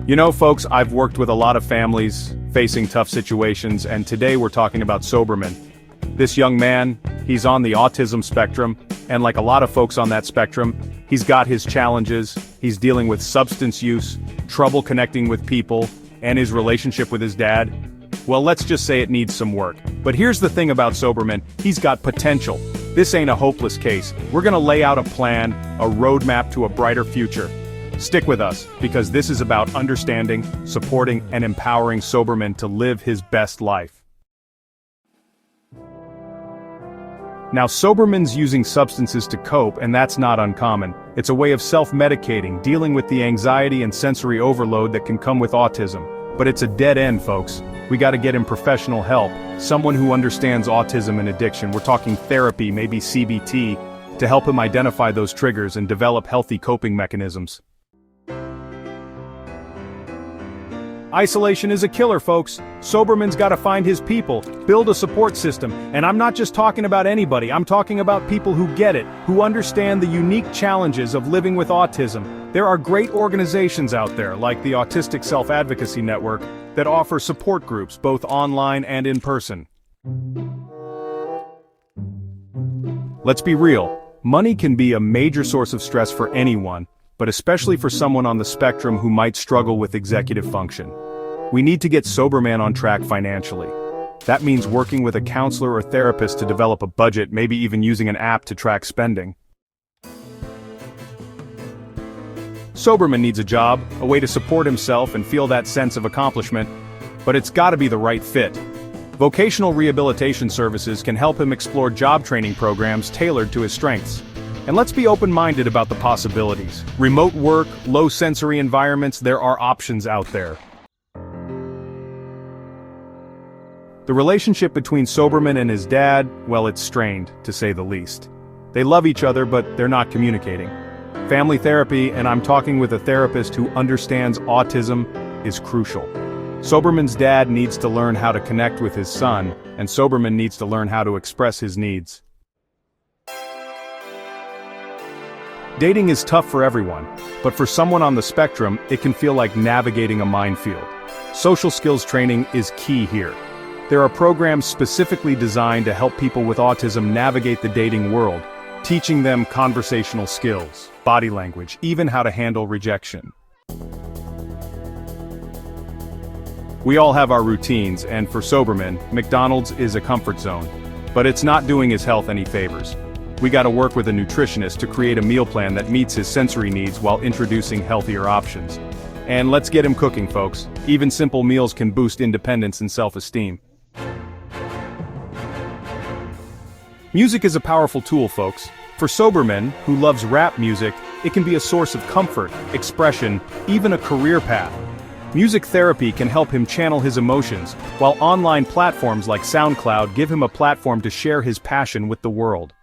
You know, folks, I've worked with a lot of families facing tough situations, and today we're talking about Soberman. This young man, he's on the autism spectrum, and like a lot of folks on that spectrum, he's got his challenges. He's dealing with substance use, trouble connecting with people, and his relationship with his dad. Well, let's just say it needs some work. But here's the thing about Soberman, he's got potential. This ain't a hopeless case. We're gonna lay out a plan, a roadmap to a brighter future. Stick with us, because this is about understanding, supporting, and empowering Soberman to live his best life. Now, Soberman's using substances to cope, and that's not uncommon. It's a way of self-medicating, dealing with the anxiety and sensory overload that can come with autism. But it's a dead end, folks. We gotta get him professional help, someone who understands autism and addiction. We're talking therapy, maybe CBT, to help him identify those triggers and develop healthy coping mechanisms. Isolation is a killer, folks. Soberman's gotta find his people, build a support system, and I'm not just talking about anybody, I'm talking about people who get it, who understand the unique challenges of living with autism. There are great organizations out there, like the Autistic Self-Advocacy Network, that offer support groups, both online and in person. Let's be real, money can be a major source of stress for anyone, but especially for someone on the spectrum who might struggle with executive function. We need to get Soberman on track financially. That means working with a counselor or therapist to develop a budget, maybe even using an app to track spending. Soberman needs a job, a way to support himself and feel that sense of accomplishment, but it's gotta be the right fit. Vocational rehabilitation services can help him explore job training programs tailored to his strengths. And let's be open-minded about the possibilities. Remote work, low-sensory environments, there are options out there. The relationship between Soberman and his dad, well, it's strained, to say the least. They love each other, but they're not communicating. Family therapy, and I'm talking with a therapist who understands autism, is crucial. Soberman's dad needs to learn how to connect with his son, and Soberman needs to learn how to express his needs. Dating is tough for everyone, but for someone on the spectrum, it can feel like navigating a minefield. Social skills training is key here. There are programs specifically designed to help people with autism navigate the dating world, teaching them conversational skills, body language, even how to handle rejection. We all have our routines, and for Soberman, McDonald's is a comfort zone. But it's not doing his health any favors. We gotta work with a nutritionist to create a meal plan that meets his sensory needs while introducing healthier options. And let's get him cooking, folks. Even simple meals can boost independence and self-esteem. Music is a powerful tool, folks. For Soberman, who loves rap music, it can be a source of comfort, expression, even a career path. Music therapy can help him channel his emotions, while online platforms like SoundCloud give him a platform to share his passion with the world.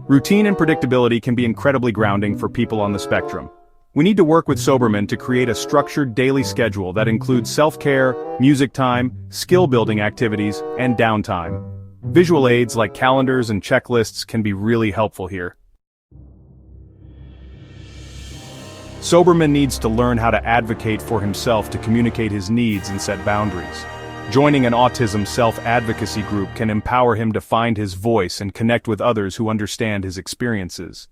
Routine and predictability can be incredibly grounding for people on the spectrum. We need to work with Soberman to create a structured daily schedule that includes self-care, music time, skill-building activities, and downtime. Visual aids like calendars and checklists can be really helpful here. Soberman needs to learn how to advocate for himself to communicate his needs and set boundaries. Joining an autism self-advocacy group can empower him to find his voice and connect with others who understand his experiences.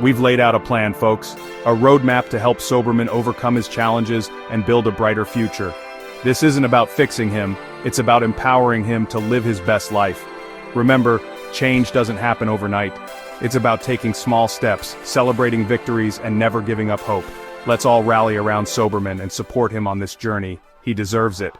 We've laid out a plan, folks, a roadmap to help Soberman overcome his challenges and build a brighter future. This isn't about fixing him, it's about empowering him to live his best life. Remember, change doesn't happen overnight. It's about taking small steps, celebrating victories, and never giving up hope. Let's all rally around Soberman and support him on this journey. He deserves it.